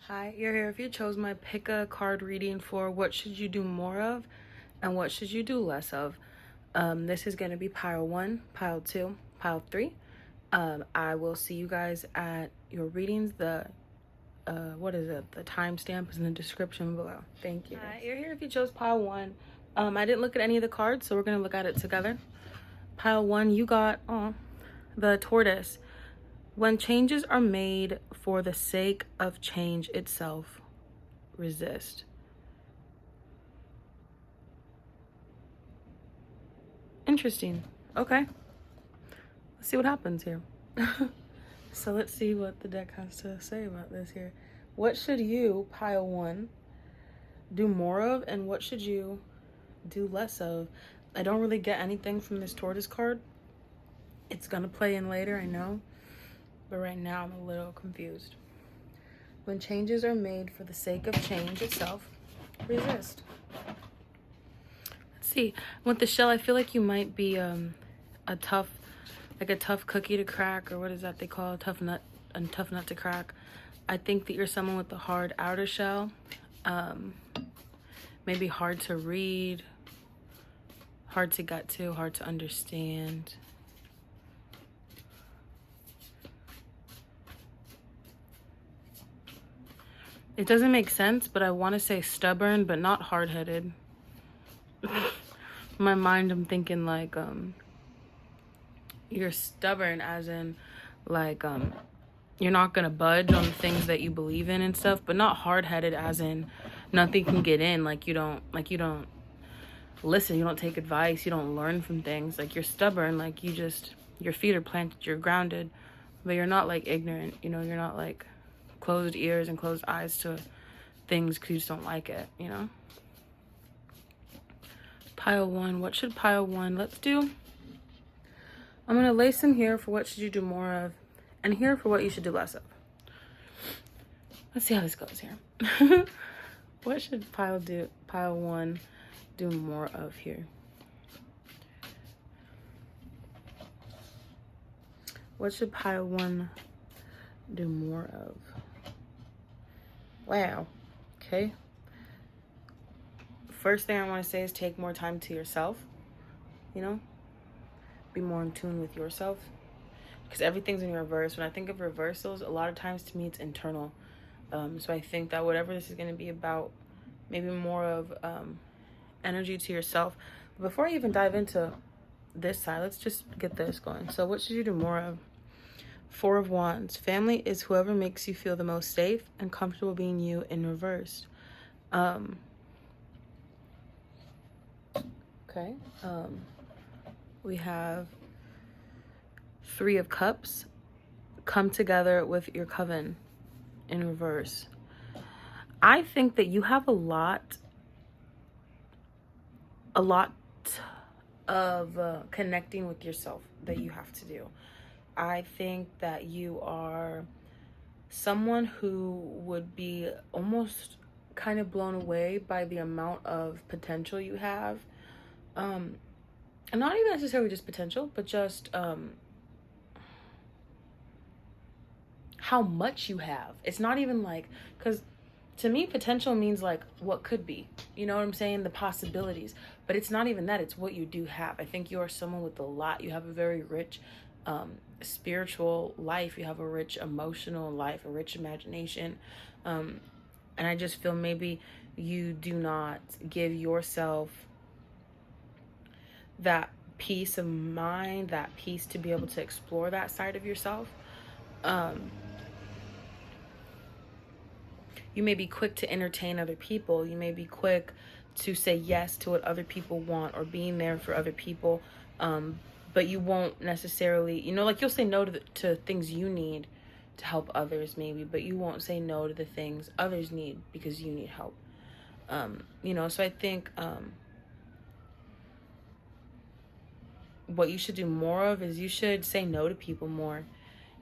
Hi, you're here if you chose my pick a card reading for what should you do more of and what should you do less of. This is going to be pile 1, pile 2, pile 3. I will see you guys at your readings. The timestamp is in the description below. Thank you. Hi, you're here if you chose pile 1. I didn't look at any of the cards, so we're going to look at it together. Pile 1, you got the tortoise. When changes are made for the sake of change itself, resist. Interesting. Okay. Let's see what happens here. So let's see what the deck has to say about this here. What should you, pile 1, do more of, and what should you do less of? I don't really get anything from this tortoise card. It's gonna play in later, I know. But right now I'm a little confused. When changes are made for the sake of change itself, resist. Let's see. With the shell, I feel like you might be a tough cookie to crack, or what is that they call a tough nut to crack. I think that you're someone with a hard outer shell, maybe hard to read, hard to get to, hard to understand. It doesn't make sense, but I want to say stubborn, but not hard-headed. In my mind, I'm thinking like, you're stubborn as in like, you're not going to budge on the things that you believe in and stuff, but not hard-headed as in nothing can get in. Like you don't listen, you don't take advice, you don't learn from things. Like you're stubborn, like your feet are planted, you're grounded, but you're not like ignorant, you're not like closed ears and closed eyes to things because you just don't like it, Pile 1, what should pile 1? Let's do, I'm going to lay some here for what should you do more of, and here for what you should do less of. Let's see how this goes here. What should pile 1 do more of here? What should pile 1 do more of? Wow. Okay. First thing I want to say is take more time to yourself. Be more in tune with yourself. Because everything's in reverse. When I think of reversals, a lot of times to me it's internal. So I think that whatever this is going to be about, maybe more of energy to yourself. But before I even dive into this side, let's just get this going. So what should you do more of? 4 of Wands. Family is whoever makes you feel the most safe and comfortable being you in reverse. Okay. We have 3 of Cups. Come together with your coven in reverse. I think that you have a lot of connecting with yourself that you have to do. I think that you are someone who would be almost kind of blown away by the amount of potential you have. And not even necessarily just potential, but just how much you have. It's not even like, because to me, potential means like what could be. You know what I'm saying? The possibilities. But it's not even that. It's what you do have. I think you are someone with a lot. You have a very rich spiritual life. You have a rich emotional life, a rich imagination. And I just feel maybe you do not give yourself that peace of mind, that peace to be able to explore that side of yourself. You may be quick to entertain other people. You may be quick to say yes to what other people want or being there for other people. But you won't necessarily, like you'll say no to things you need to help others maybe, but you won't say no to the things others need because you need help. So I think what you should do more of is you should say no to people more.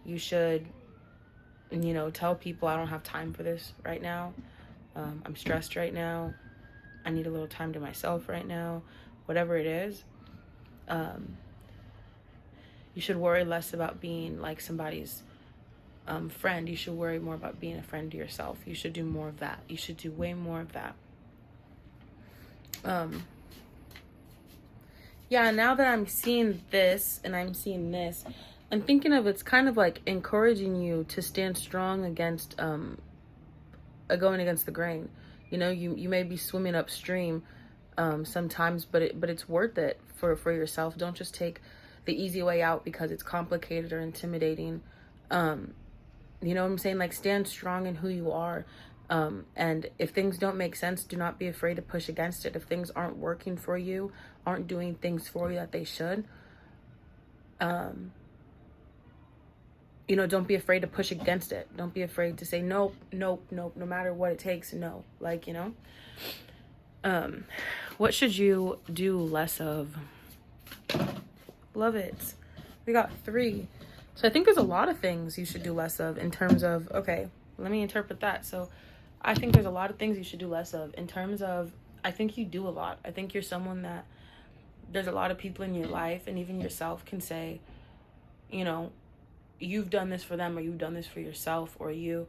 You should, tell people I don't have time for this right now. I'm stressed right now. I need a little time to myself right now. Whatever it is. You should worry less about being like somebody's friend. You should worry more about being a friend to yourself. You should do more of that. You should do way more of that. Yeah, now that I'm seeing this and I'm seeing this, I'm thinking of it's kind of like encouraging you to stand strong against going against the grain. You know, you may be swimming upstream sometimes, but it's worth it for yourself. Don't just take the easy way out because it's complicated or intimidating. You know what I'm saying? Like, stand strong in who you are. And if things don't make sense, do not be afraid to push against it. If things aren't working for you, aren't doing things for you that they should, you know, don't be afraid to push against it. Don't be afraid to say, nope, nope, nope, no matter what it takes, no. Like, you know, what should you do less of? Love it. We got 3. So I think there's a lot of things you should do less of in terms of, okay, let me interpret that. So I think there's a lot of things you should do less of in terms of, I think you do a lot. I think you're someone that there's a lot of people in your life and even yourself can say, you know, you've done this for them or you've done this for yourself, or you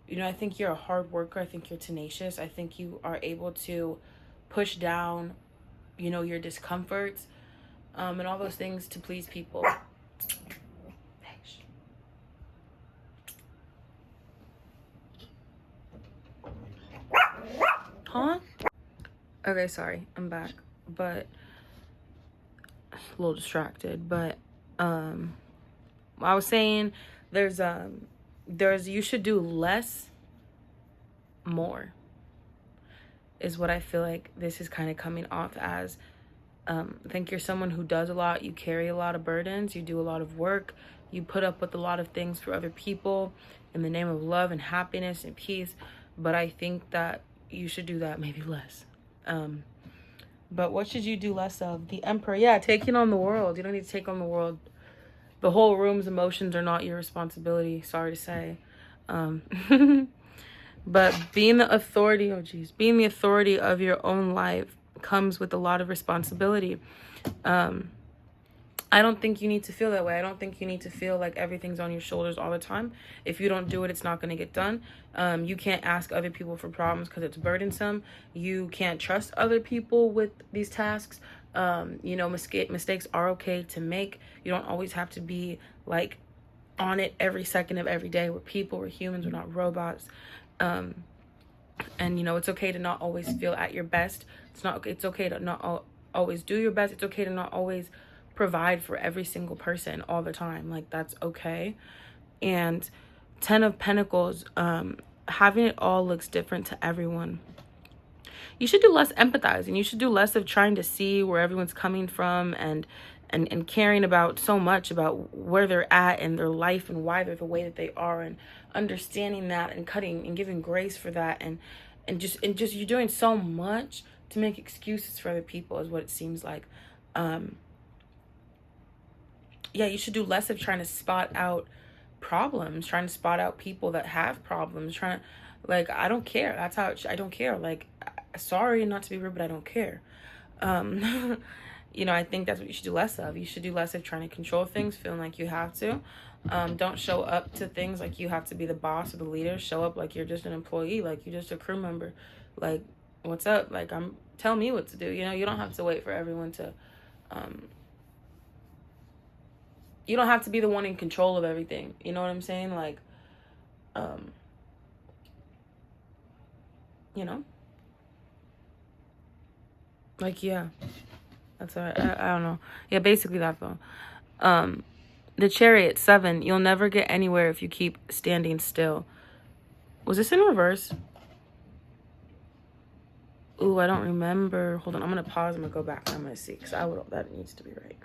know, I think you're a hard worker. I think you're tenacious. I think you are able to push down, you know, your discomforts and all those things to please people. Huh? Okay, sorry, I'm back. But a little distracted. But I was saying there's you should do less more is what I feel like this is kind of coming off as. I think you're someone who does a lot. You carry a lot of burdens. You do a lot of work. You put up with a lot of things for other people in the name of love and happiness and peace. But I think that you should do that maybe less. But what should you do less of? The Emperor. Yeah, taking on the world. You don't need to take on the world. The whole room's emotions are not your responsibility. Sorry to say. But being the authority, being the authority of your own life comes with a lot of responsibility. I don't think you need to feel that way. I don't think you need to feel like everything's on your shoulders all the time. If you don't do it, it's not going to get done. You can't ask other people for problems because it's burdensome. You can't trust other people with these tasks. You know, mistakes are okay to make. You don't always have to be like on it every second of every day. We're people, we're humans, we're not robots. And you know, it's okay to not always feel at your best. It's okay to not always do your best. It's okay to not always provide for every single person all the time. Like, that's okay. And 10 of Pentacles, having it all looks different to everyone. You should do less empathizing. You should do less of trying to see where everyone's coming from and caring about so much about where they're at in their life and why they're the way that they are, and understanding that and cutting and giving grace for that, and just you're doing so much to make excuses for other people is what it seems like. Yeah, you should do less of trying to spot out problems, trying to spot out people that have problems, like, I don't care. That's how I don't care. Like, sorry, not to be rude, but I don't care. You know, I think that's what you should do less of. You should do less of trying to control things, feeling like you have to. Don't show up to things like you have to be the boss or the leader. Show up like you're just an employee, like you're just a crew member. Like, what's up? Like, tell me what to do. You know, you don't have to wait for everyone to, you don't have to be the one in control of everything. You know what I'm saying? Like, you know, like, yeah, that's all right. I don't know. Yeah, basically that though. The Chariot, 7, you'll never get anywhere if you keep standing still. Was this in reverse? Ooh, I don't remember. Hold on, I'm gonna pause. I'm gonna go back and I'm gonna see, because that needs to be right.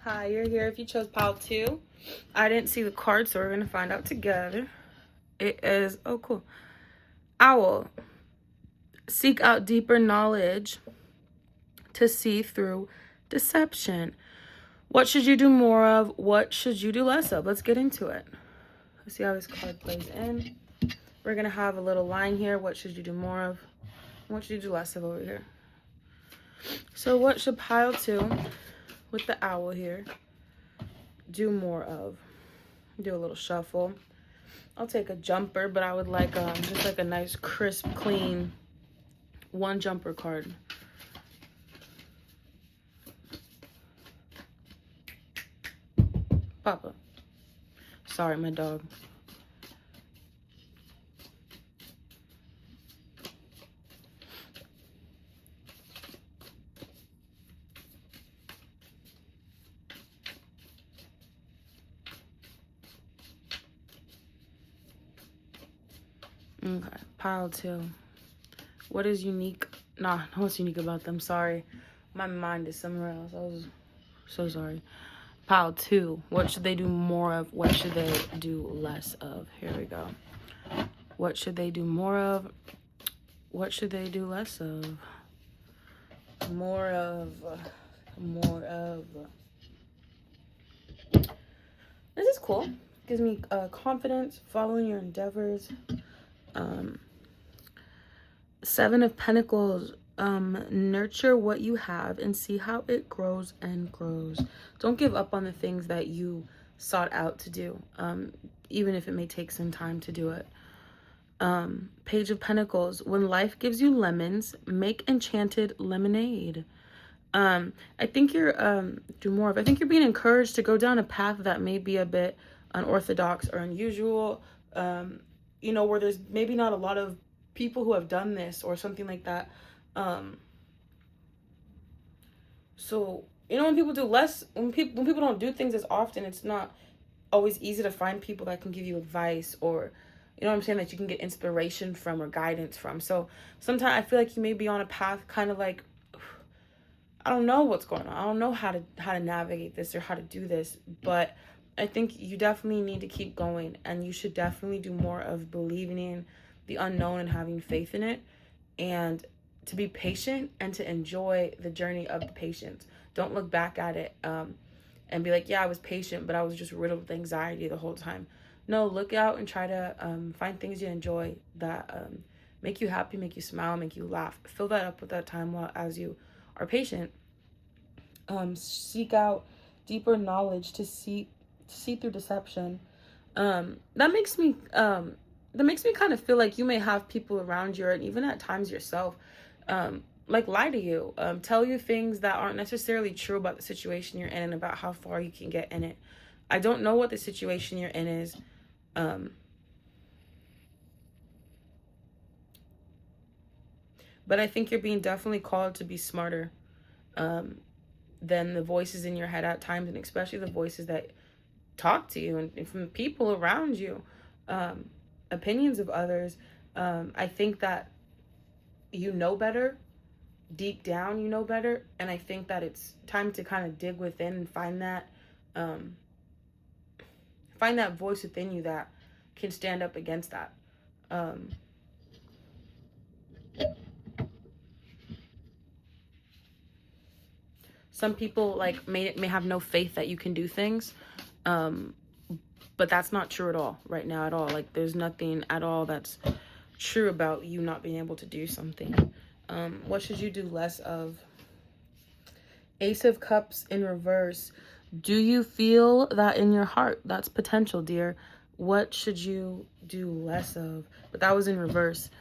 Hi, you're here if you chose pile 2. I didn't see the card, so we're going to find out together. It is, oh, cool. Owl. Seek out deeper knowledge to see through deception. What should you do more of? What should you do less of? Let's get into it. Let's see how this card plays in. We're going to have a little line here. What should you do more of? What should you do less of over here? So what should pile 2 with the owl here do more of? Do a little shuffle. I'll take a jumper, but I would like just like a nice crisp clean one jumper card. Papa. Sorry, my dog. Okay, pile 2. What is unique? Nah, what's unique about them? Sorry. My mind is somewhere else. I was so sorry. Pile 2. What should they do more of? What should they do less of? Here we go. What should they do more of? What should they do less of? More of. This is cool. Gives me confidence, following your endeavors. 7 of Pentacles. Nurture what you have and see how it grows and grows. Don't give up on the things that you sought out to do, even if it may take some time to do it. Page of Pentacles. When life gives you lemons, make enchanted lemonade. I think you're do more of. I think you're being encouraged to go down a path that may be a bit unorthodox or unusual. You know, where there's maybe not a lot of people who have done this or something like that. So you know, when people do less, when people don't do things as often, it's not always easy to find people that can give you advice, or you know what I'm saying, that you can get inspiration from or guidance from. So sometimes I feel like you may be on a path kind of like, I don't know what's going on. I don't know how to navigate this or how to do this, but I think you definitely need to keep going, and you should definitely do more of believing in the unknown and having faith in it, and to be patient and to enjoy the journey of the patience. Don't look back at it and be like, yeah, I was patient, but I was just riddled with anxiety the whole time. No, look out and try to find things you enjoy that make you happy, make you smile, make you laugh. Fill that up with that time while as you are patient. Seek out deeper knowledge to see through deception. That makes me kind of feel like you may have people around you, and even at times yourself, like lie to you, tell you things that aren't necessarily true about the situation you're in and about how far you can get in it. I don't know what the situation you're in is. But I think you're being definitely called to be smarter than the voices in your head at times, and especially the voices that talk to you and from people around you, opinions of others. I think that you know better. Deep down, you know better. And I think that it's time to kind of dig within and find that voice within you that can stand up against that. Some people like may have no faith that you can do things, but that's not true at all right now at all. Like there's nothing at all that's true about you not being able to do something. What should you do less of? Ace of Cups in reverse. Do you feel that in your heart? That's potential, dear. What should you do less of? But that was in reverse.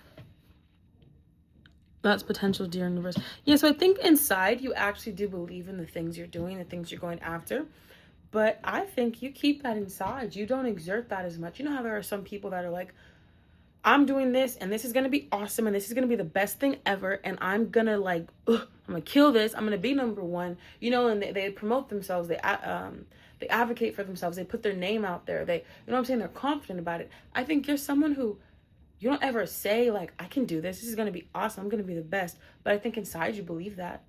That's potential, dear, in reverse. Yeah, so I think inside you actually do believe in the things you're doing, the things you're going after. But I think you keep that inside. You don't exert that as much. You know how there are some people that are like, I'm doing this and this is going to be awesome and this is going to be the best thing ever, and I'm going to like, I'm going to kill this. I'm going to be number one, you know, and they promote themselves. They advocate for themselves. They put their name out there. They, you know what I'm saying? They're confident about it. I think you're someone who, you don't ever say like, I can do this. This is going to be awesome. I'm going to be the best. But I think inside you believe that.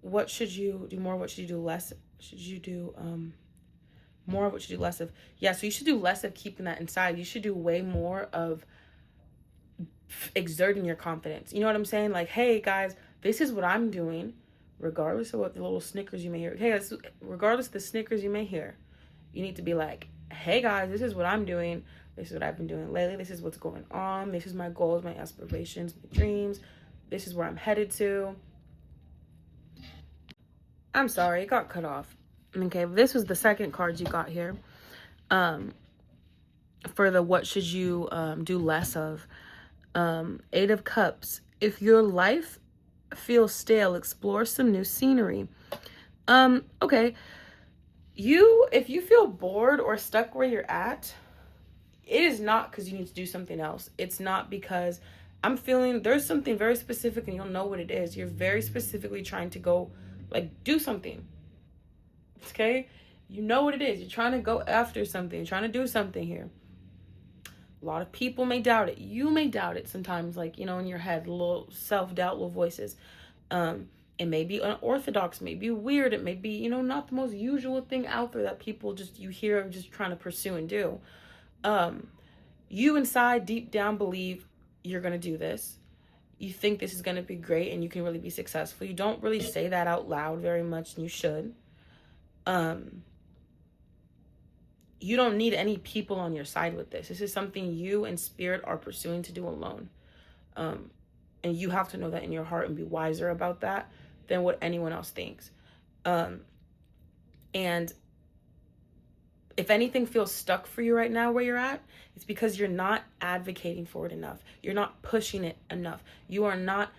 what should you do more? What should you do less? Should you do more of what should you do less of? Yeah, so you should do less of keeping that inside. You should do way more of exerting your confidence. You know what I'm saying? Like, hey guys, this is what I'm doing, regardless of what the little snickers you may hear. Hey, regardless of the snickers you may hear, you need to be like, hey guys, this is what I'm doing. This is what I've been doing lately. This is what's going on. This is my goals, my aspirations, my dreams. This is where I'm headed to. I'm sorry, it got cut off. Okay, this was the second card you got here. For the what should you do less of. 8 of Cups. If your life feels stale, explore some new scenery. Okay. If you feel bored or stuck where you're at, it is not because you need to do something else. It's not because I'm feeling there's something very specific and you'll know what it is. You're very specifically trying to go, like, do something. Okay? You know what it is. You're trying to go after something. You're trying to do something here. A lot of people may doubt it. You may doubt it sometimes, like, in your head, little self-doubt, little voices. It may be unorthodox, may be weird. It may be, not the most usual thing out there that people you hear just trying to pursue and do. You inside, deep down, believe you're going to do this. You think this is going to be great and you can really be successful. You don't really say that out loud very much, and you should. You don't need any people on your side with this. This is something you and spirit are pursuing to do alone. And you have to know that in your heart and be wiser about that than what anyone else thinks. And if anything feels stuck for you right now where you're at, it's because you're not advocating for it enough. You're not pushing it enough. You are not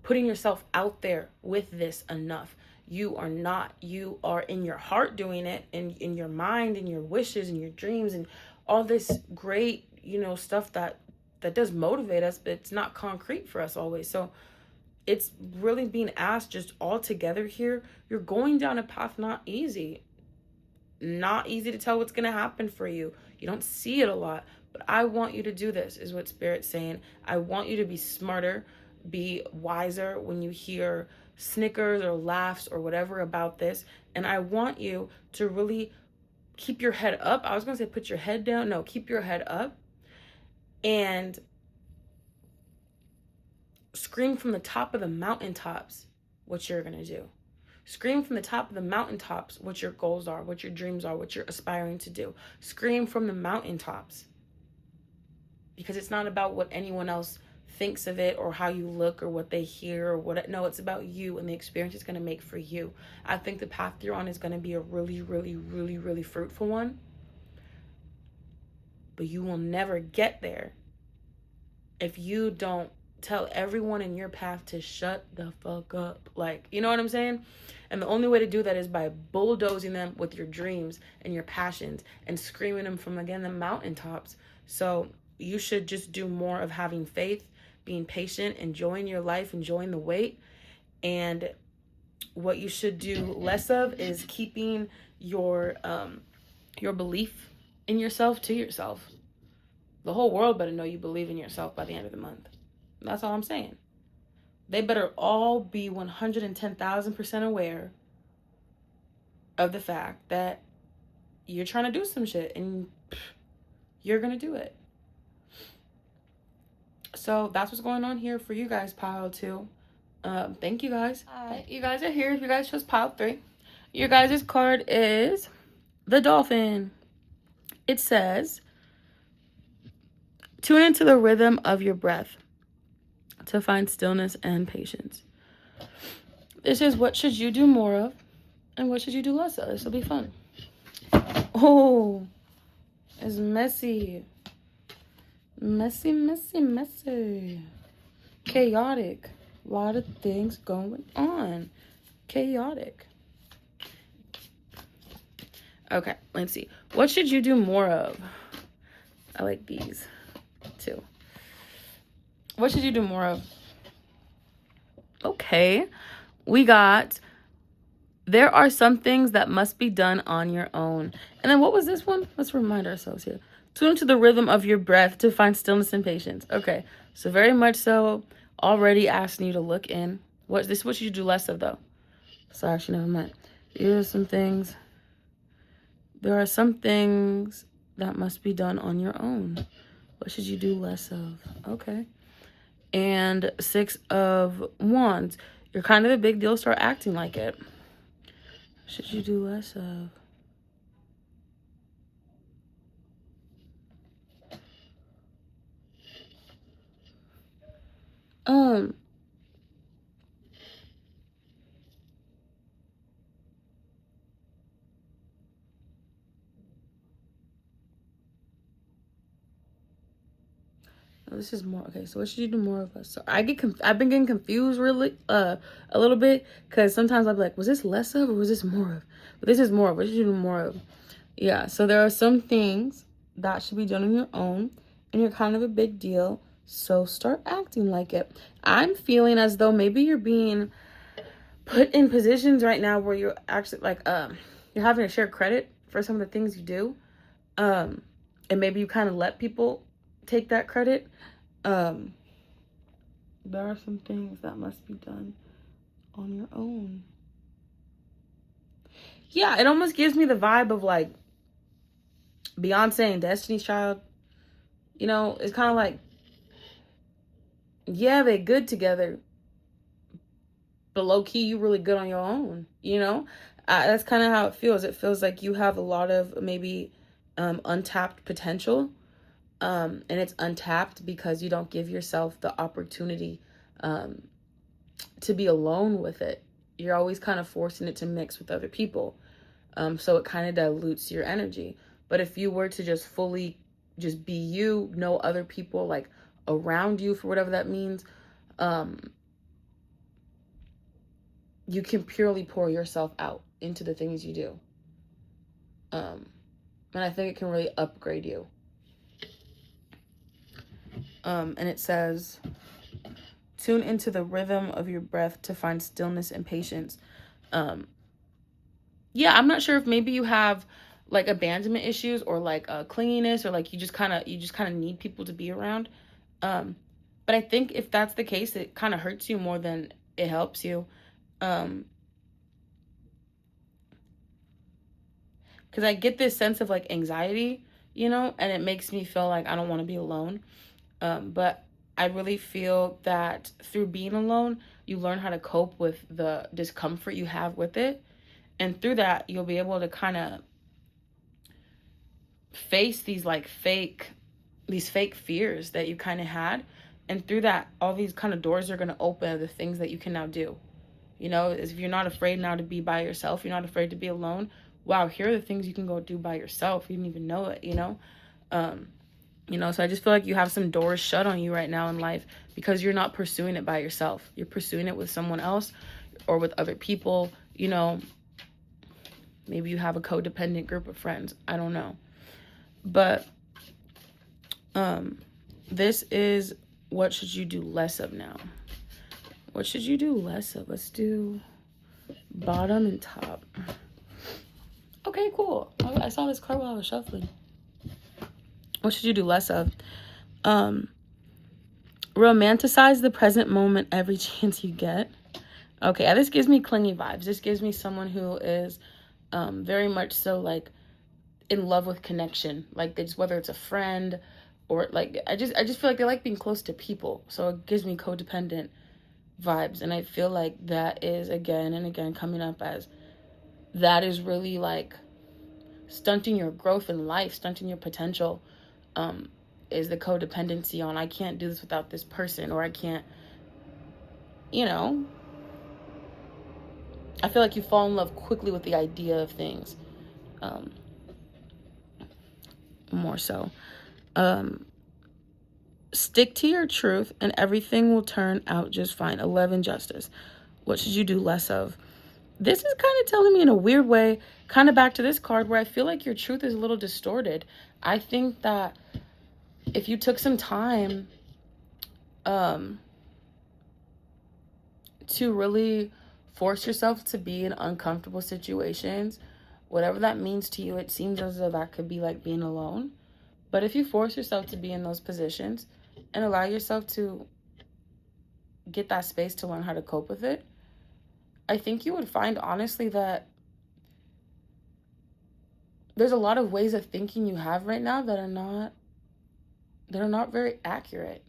putting yourself out there with this enough. You are not. You are in your heart doing it, and in your mind and your wishes and your dreams and all this great, stuff that does motivate us, but it's not concrete for us always. So it's really being asked just all together here. You're going down a path not easy. Not easy to tell what's going to happen for you. You don't see it a lot, but I want you to do this, is what Spirit's saying. I want you to be smarter, be wiser when you hear snickers or laughs or whatever about this. And I want you to really keep your head up. I was going to say put your head down. No, keep your head up and scream from the top of the mountaintops what you're going to do. Scream from the top of the mountaintops what your goals are, what your dreams are, what you're aspiring to do. Scream from the mountaintops. Because it's not about what anyone else thinks of it or how you look or what they hear or what. No, it's about you and the experience it's going to make for you. I think the path you're on is going to be a really, really, really, really fruitful one. But you will never get there if you don't tell everyone in your path to shut the fuck up. Like, you know what I'm saying? And the only way to do that is by bulldozing them with your dreams and your passions and screaming them from, again, the mountaintops. So you should just do more of having faith, being patient, enjoying your life, enjoying the wait. And what you should do less of is keeping your belief in yourself to yourself. The whole world better know you believe in yourself by the end of the month. That's all I'm saying. They better all be 110,000% aware of the fact that you're trying to do some shit and you're going to do it. So that's what's going on here for you guys, pile 2. Thank you guys. You guys are here. If you guys chose pile 3, your guys' card is the Dolphin. It says, tune into the rhythm of your breath to find stillness and patience. This is what should you do more of and what should you do less of. This will be fun. Oh, it's messy. Messy, messy, messy. Chaotic. A lot of things going on. Chaotic. Okay, let's see. What should you do more of? I like these too. What should you do more of? Okay. We got, there are some things that must be done on your own. And then what was this one? Let's remind ourselves here. Tune to the rhythm of your breath to find stillness and patience. Okay. So very much so already asking you to look in. What should you do less of though? Sorry, actually, never mind. Here are some things. There are some things that must be done on your own. What should you do less of? Okay. And 6 of Wands. You're kind of a big deal. Start acting like it. Should you do less of? This is more okay. So what should you do more of? So I've been getting confused really a little bit, because sometimes I'll be like, was this less of or was this more of? But this is more of. What should you do more of? Yeah. So there are some things that should be done on your own, and you're kind of a big deal. So start acting like it. I'm feeling as though maybe you're being put in positions right now where you're actually like you're having to share credit for some of the things you do, and maybe you kind of let people take that credit. There are some things that must be done on your own. Yeah, it almost gives me the vibe of like Beyonce and Destiny's Child. You know, it's kind of like, yeah, they're good together, but low key, you really good on your own. You know, that's kind of how it feels. It feels like you have a lot of maybe untapped potential. And it's untapped because you don't give yourself the opportunity to be alone with it. You're always kind of forcing it to mix with other people. So it kind of dilutes your energy. But if you were to just fully just be you, no other people like around you for whatever that means, you can purely pour yourself out into the things you do. And I think it can really upgrade you. And it says, tune into the rhythm of your breath to find stillness and patience. Yeah, I'm not sure if maybe you have like abandonment issues or like clinginess, or like you just kind of need people to be around. But I think if that's the case, it kind of hurts you more than it helps you. Because I get this sense of like anxiety, you know, and it makes me feel like I don't want to be alone. But I really feel that through being alone, you learn how to cope with the discomfort you have with it. And through that, you'll be able to kind of face these like fake fears that you kind of had. And through that, all these kind of doors are going to open of the things that you can now do. You know, if you're not afraid now to be by yourself, you're not afraid to be alone. Wow, here are the things you can go do by yourself. You didn't even know it, you know? You know, so I just feel like you have some doors shut on you right now in life because you're not pursuing it by yourself. You're pursuing it with someone else or with other people, you know. Maybe you have a codependent group of friends. I don't know. But this is what should you do less of now. What should you do less of? Let's do bottom and top. Okay, cool. I saw this card while I was shuffling. What should you do less of? Romanticize the present moment every chance you get. Okay, this gives me clingy vibes. This gives me someone who is very much so like in love with connection. Like they just, whether it's a friend or like I just feel like they like being close to people. So it gives me codependent vibes, and I feel like that is again and again coming up as that is really like stunting your growth in life, stunting your potential. Is the codependency on I can't do this without this person, or I can't, you know. I feel like you fall in love quickly with the idea of things. More so. Stick to your truth and everything will turn out just fine. 11, justice. What should you do less of? This is kind of telling me in a weird way, kind of back to this card where I feel like your truth is a little distorted. I think that if you took some time to really force yourself to be in uncomfortable situations, whatever that means to you, it seems as though that could be like being alone. But if you force yourself to be in those positions and allow yourself to get that space to learn how to cope with it, I think you would find, honestly, that there's a lot of ways of thinking you have right now that are not very accurate.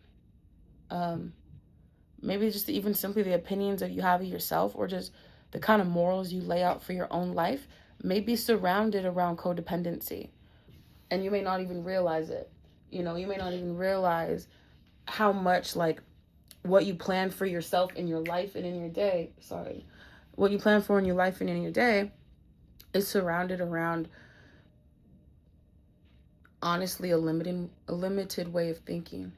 Maybe just even simply the opinions that you have of yourself, or just the kind of morals you lay out for your own life, may be surrounded around codependency. And you may not even realize it. You know, you may not even realize how much, like, what you plan for yourself in your life and in your day, what you plan for in your life and in your day is surrounded around, honestly, a limited way of thinking.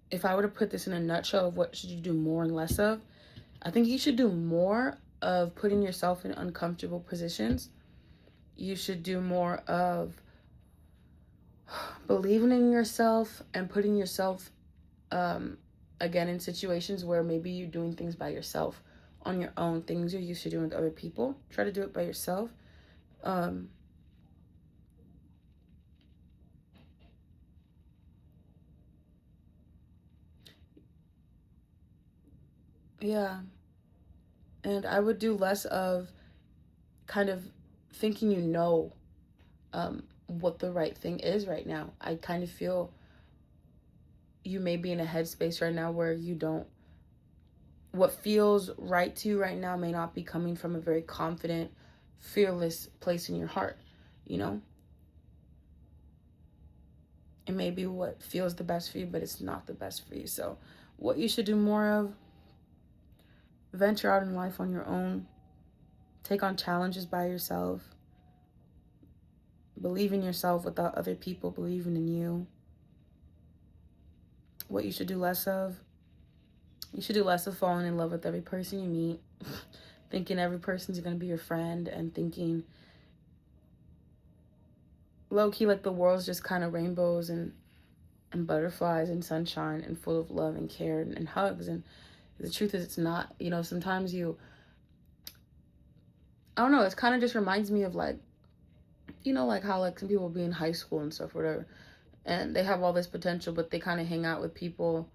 If I were to put this in a nutshell of what should you do more and less of, I think you should do more of putting yourself in uncomfortable positions. You should do more of believing in yourself and putting yourself, again, in situations where maybe you're doing things by yourself on your own, things you're used to doing with other people. Try to do it by yourself. Yeah. And I would do less of kind of thinking what the right thing is right now. I kind of feel you may be in a headspace right now where you don't, what feels right to you right now may not be coming from a very confident, fearless place in your heart, you know? It may be what feels the best for you, but it's not the best for you. So what you should do more of, venture out in life on your own, take on challenges by yourself, believe in yourself without other people believing in you. What you should do less of, you should do less of falling in love with every person you meet, thinking every person's going to be your friend, and thinking low-key like the world's just kind of rainbows and butterflies and sunshine and full of love and care and hugs. And the truth is, it's not. You know, sometimes I don't know, it kind of just reminds me of, like, you know, like how, like, some people be in high school and stuff, whatever, and they have all this potential, but they kind of hang out with people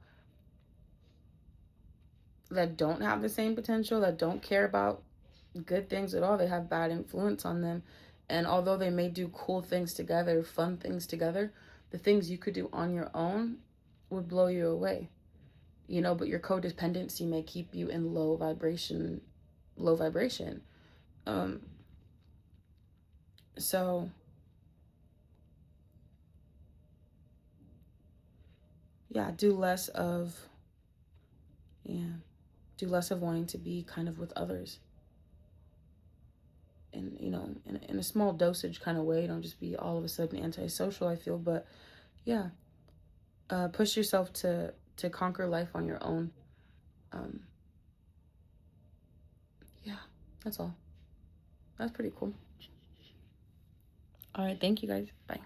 that don't have the same potential, that don't care about good things at all. They have bad influence on them. And although they may do cool things together, fun things together, the things you could do on your own would blow you away. You know, but your codependency may keep you in low vibration. So yeah, yeah, do less of wanting to be kind of with others. And, you know, in a small dosage kind of way. Don't just be all of a sudden antisocial, I feel. But yeah, push yourself to conquer life on your own. Yeah, that's all. That's pretty cool. All right, thank you guys. Bye.